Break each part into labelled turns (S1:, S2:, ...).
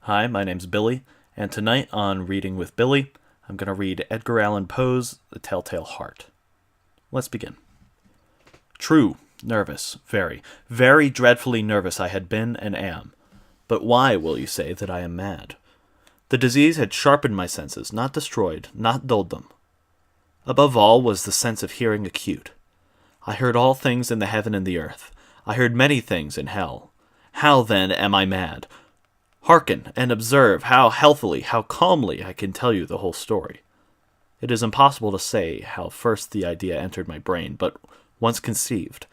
S1: Hi, my name's Billy, and tonight on Reading with Billy, I'm going to read Edgar Allan Poe's The Telltale Heart. Let's begin. True, nervous, very, very dreadfully nervous I had been and am. But why, will you say, that I am mad? The disease had sharpened my senses, not destroyed, not dulled them. Above all was the sense of hearing acute. I heard all things in the heaven and the earth. I heard many things in hell. How, then, am I mad? Hearken and observe how healthily, how calmly I can tell you the whole story. It is impossible to say how first the idea entered my brain, but once conceived,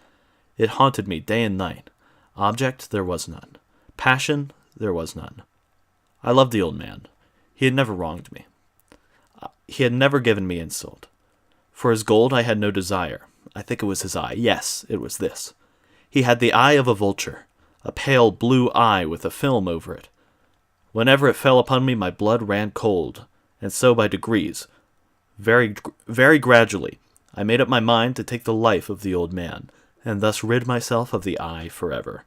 S1: it haunted me day and night. Object there was none. Passion there was none. I loved the old man. He had never wronged me. He had never given me insult. For his gold I had no desire. I think it was his eye. Yes, it was this. He had the eye of a vulture, a pale blue eye with a film over it. Whenever it fell upon me, my blood ran cold, and so by degrees, very gradually, I made up my mind to take the life of the old man, and thus rid myself of the eye forever.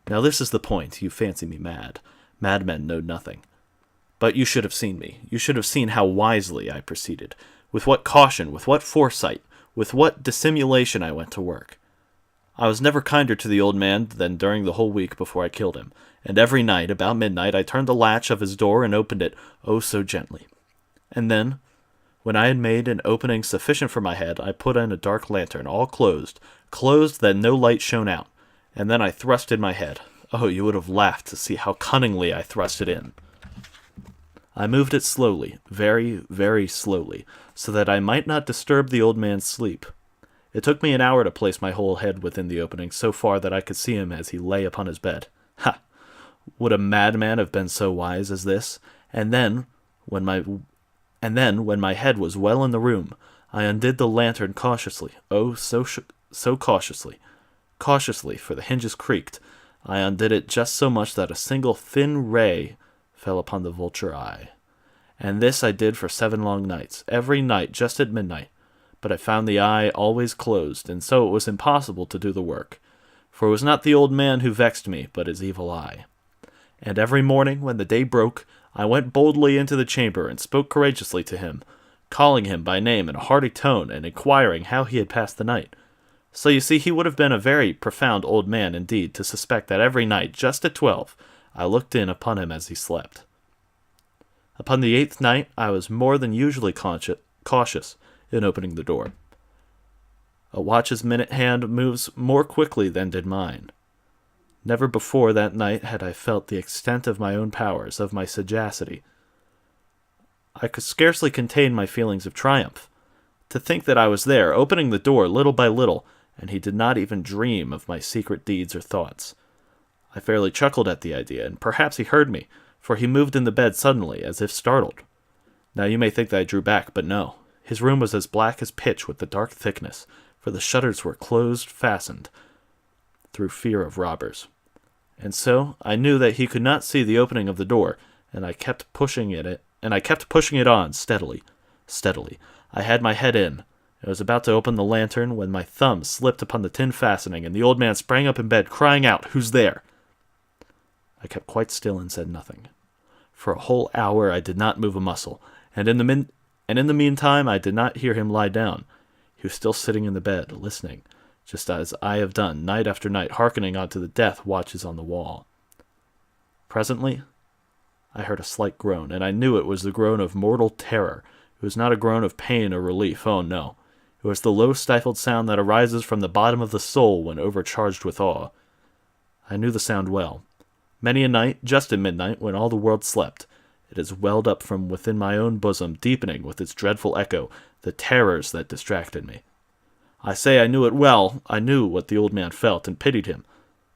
S1: Now this is the point. You fancy me mad. Madmen know nothing. But you should have seen me. You should have seen how wisely I proceeded, with what caution, with what foresight, with what dissimulation I went to work. I was never kinder to the old man than during the whole week before I killed him, and every night, about midnight, I turned the latch of his door and opened it, oh so gently. And then, when I had made an opening sufficient for my head, I put in a dark lantern, all closed that no light shone out, and then I thrust in my head. Oh, you would have laughed to see how cunningly I thrust it in. I moved it slowly, very, very slowly, so that I might not disturb the old man's sleep. It took me an hour to place my whole head within the opening, so far that I could see him as he lay upon his bed. Ha! Would a madman have been so wise as this? And then, when my head was well in the room, I undid the lantern cautiously. Oh, so cautiously. Cautiously, for the hinges creaked. I undid it just so much that a single thin ray fell upon the vulture eye. And this I did for 7 long nights, every night just at midnight. But I found the eye always closed, and so it was impossible to do the work. For it was not the old man who vexed me, but his evil eye. And every morning, when the day broke, I went boldly into the chamber and spoke courageously to him, calling him by name in a hearty tone and inquiring how he had passed the night. So you see, he would have been a very profound old man indeed to suspect that every night, just at 12, I looked in upon him as he slept. Upon the 8th night, I was more than usually cautious in opening the door. A watch's minute hand moves more quickly than did mine. Never before that night had I felt the extent of my own powers, of my sagacity. I could scarcely contain my feelings of triumph. To think that I was there, opening the door little by little, and he did not even dream of my secret deeds or thoughts. I fairly chuckled at the idea, and perhaps he heard me, for he moved in the bed suddenly, as if startled. Now you may think that I drew back, but no. His room was as black as pitch with the dark thickness, for the shutters were fastened, through fear of robbers. And so I knew that he could not see the opening of the door, and I kept pushing it on steadily. I had my head in. I was about to open the lantern when my thumb slipped upon the tin fastening, and the old man sprang up in bed, crying out, "Who's there?" I kept quite still and said nothing. For a whole hour I did not move a muscle, and in the meantime I did not hear him lie down. He was still sitting in the bed, listening, just as I have done night after night, hearkening on to the death watches on the wall. Presently, I heard a slight groan, and I knew it was the groan of mortal terror. It was not a groan of pain or relief, oh no. It was the low stifled sound that arises from the bottom of the soul when overcharged with awe. I knew the sound well. Many a night, just at midnight, when all the world slept, it has welled up from within my own bosom, deepening with its dreadful echo the terrors that distracted me. I say I knew it well. I knew what the old man felt, and pitied him.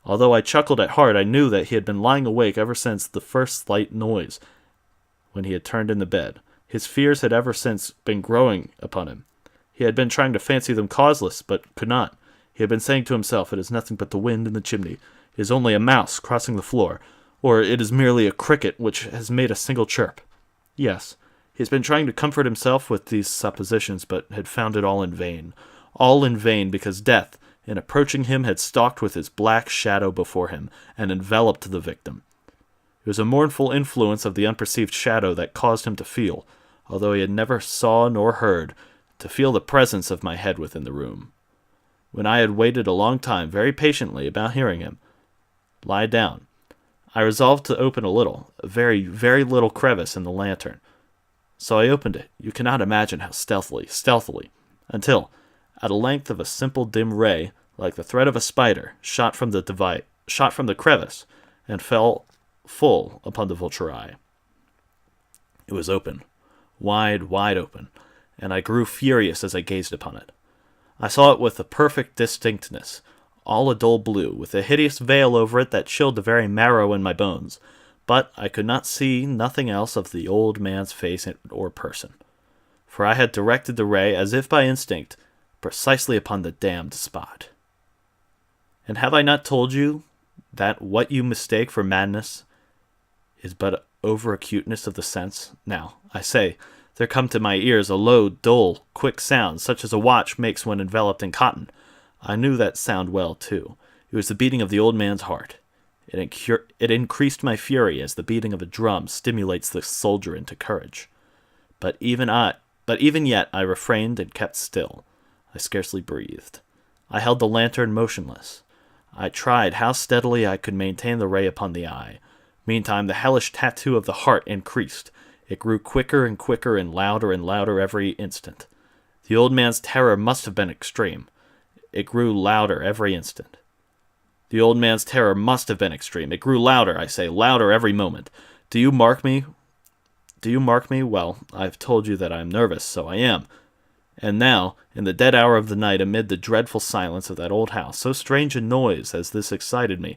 S1: Although I chuckled at heart, I knew that he had been lying awake ever since the first slight noise, when he had turned in the bed. His fears had ever since been growing upon him. He had been trying to fancy them causeless, but could not. He had been saying to himself, "It is nothing but the wind in the chimney. It is only a mouse crossing the floor, or it is merely a cricket which has made a single chirp." Yes, he has been trying to comfort himself with these suppositions, but had found it all in vain. All in vain, because death, in approaching him, had stalked with his black shadow before him, and enveloped the victim. It was a mournful influence of the unperceived shadow that caused him to feel, although he had never saw nor heard, to feel the presence of my head within the room. When I had waited a long time, very patiently, about hearing him lie down, I resolved to open a very, very little crevice in the lantern. So I opened it, you cannot imagine how stealthily, until, at a length of a simple dim ray, like the thread of a spider, shot from the crevice, and fell full upon the vulture eye. It was open, wide open, and I grew furious as I gazed upon it. I saw it with a perfect distinctness, all a dull blue, with a hideous veil over it that chilled the very marrow in my bones, but I could not see nothing else of the old man's face or person, for I had directed the ray, as if by instinct, precisely upon the damned spot. And have I not told you that what you mistake for madness is but over-acuteness of the sense? Now, I say, there come to my ears a low, dull, quick sound, such as a watch makes when enveloped in cotton. I knew that sound well, too. It was the beating of the old man's heart. It increased my fury as the beating of a drum stimulates the soldier into courage. But even yet I refrained and kept still. I scarcely breathed. I held the lantern motionless. I tried how steadily I could maintain the ray upon the eye. Meantime, the hellish tattoo of the heart increased. It grew quicker and louder every instant. The old man's terror must have been extreme. It grew louder every instant. The old man's terror must have been extreme. It grew louder, I say, louder every moment. Do you mark me? Well, I've told you that I am nervous, so I am. And now, in the dead hour of the night, amid the dreadful silence of that old house, so strange a noise as this excited me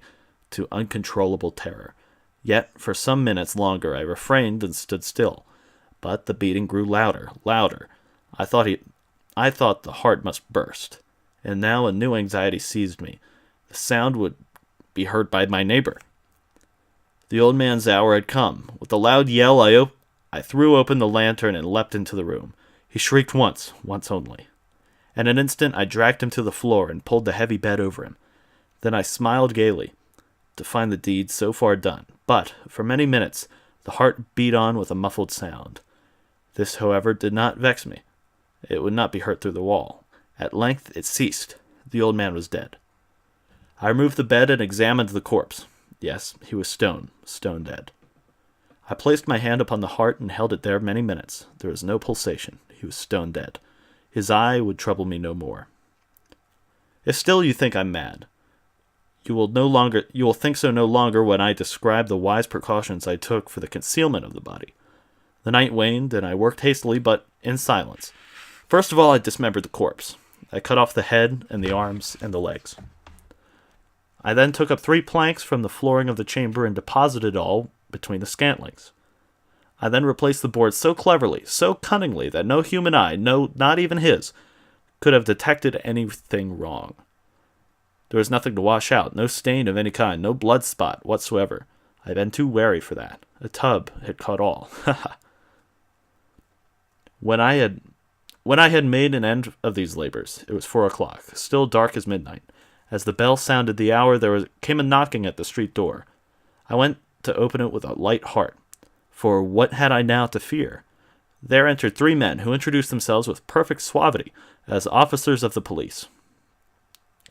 S1: to uncontrollable terror. Yet, for some minutes longer, I refrained and stood still. But the beating grew louder. I thought the heart must burst. And now a new anxiety seized me. The sound would be heard by my neighbor. The old man's hour had come. With a loud yell, I threw open the lantern and leapt into the room. He shrieked once only. In an instant, I dragged him to the floor and pulled the heavy bed over him. Then I smiled gaily to find the deed so far done. But, for many minutes, the heart beat on with a muffled sound. This, however, did not vex me. It would not be heard through the wall. At length it ceased. The old man was dead. I removed the bed and examined the corpse. Yes, he was stone dead. I placed my hand upon the heart and held it there many minutes. There was no pulsation. He was stone dead. His eye would trouble me no more. If still you think I'm mad, you will think so no longer when I describe the wise precautions I took for the concealment of the body. The night waned, and I worked hastily, but in silence. First of all, I dismembered the corpse. I cut off the head and the arms and the legs. I then took up 3 planks from the flooring of the chamber and deposited all between the scantlings. I then replaced the boards so cleverly, so cunningly, that no human eye, no, not even his, could have detected anything wrong. There was nothing to wash out, no stain of any kind, no blood spot whatsoever. I had been too wary for that. A tub had caught all. When I had made an end of these labors, it was 4 o'clock, still dark as midnight. As the bell sounded the hour, came a knocking at the street door. I went to open it with a light heart, for what had I now to fear? There entered 3 men, who introduced themselves with perfect suavity as officers of the police.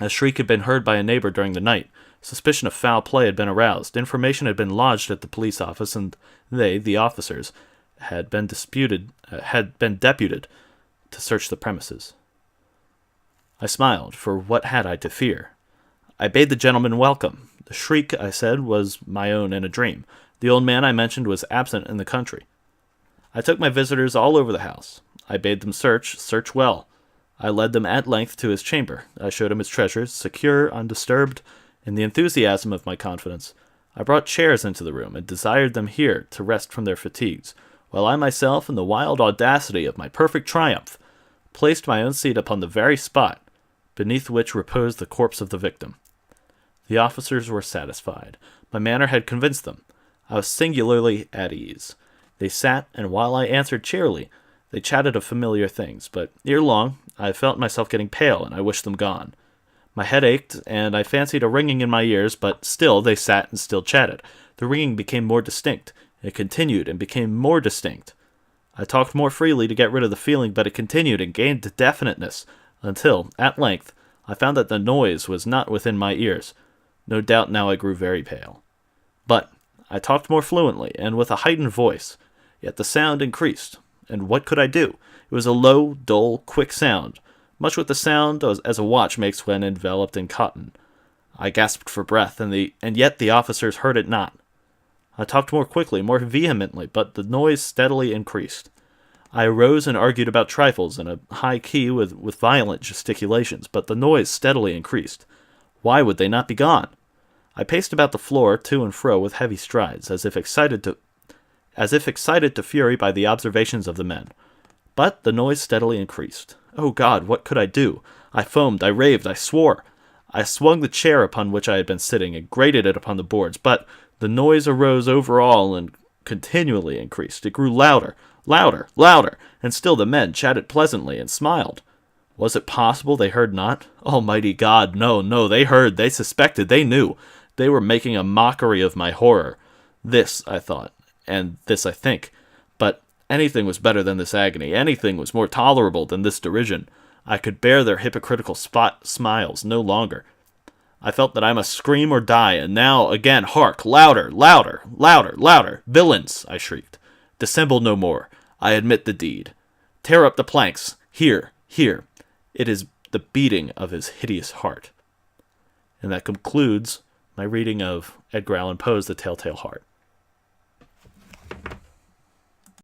S1: A shriek had been heard by a neighbor during the night. Suspicion of foul play had been aroused. Information had been lodged at the police office, and they, the officers, had been deputed to search the premises. I smiled, for what had I to fear? I bade the gentleman welcome. The shriek, I said, was my own in a dream. The old man I mentioned was absent in the country. I took my visitors all over the house. I bade them search well. I led them at length to his chamber. I showed him his treasures, secure, undisturbed. In the enthusiasm of my confidence, I brought chairs into the room and desired them here to rest from their fatigues, while I myself, in the wild audacity of my perfect triumph, placed my own seat upon the very spot beneath which reposed the corpse of the victim. The officers were satisfied. My manner had convinced them. I was singularly at ease. They sat, and while I answered cheerily, they chatted of familiar things, but ere long I felt myself getting pale, and I wished them gone. My head ached, and I fancied a ringing in my ears, but still they sat and still chatted. The ringing became more distinct. It continued and became more distinct. I talked more freely to get rid of the feeling, but it continued and gained definiteness, until, at length, I found that the noise was not within my ears. No doubt now I grew very pale. But I talked more fluently, and with a heightened voice, yet the sound increased. And what could I do? It was a low, dull, quick sound, much with the sound as a watch makes when enveloped in cotton. I gasped for breath, and yet the officers heard it not. I talked more quickly, more vehemently, but the noise steadily increased. I arose and argued about trifles in a high key with violent gesticulations, but the noise steadily increased. Why would they not be gone? I paced about the floor to and fro with heavy strides, as if excited to fury by the observations of the men. But the noise steadily increased. Oh God, what could I do? I foamed, I raved, I swore. I swung the chair upon which I had been sitting and grated it upon the boards, but the noise arose over all and continually increased. It grew louder, louder, louder, and still the men chatted pleasantly and smiled. Was it possible they heard not? Almighty God, no, they heard, they suspected, they knew. They were making a mockery of my horror. This, I thought, and this I think. But anything was better than this agony. Anything was more tolerable than this derision. I could bear their hypocritical smiles no longer. I felt that I must scream or die, and now, again, hark! Louder, louder, louder, louder! Villains! I shrieked. Dissemble no more. I admit the deed. Tear up the planks. Here, here. It is the beating of his hideous heart. And that concludes my reading of Edgar Allan Poe's The Telltale Heart.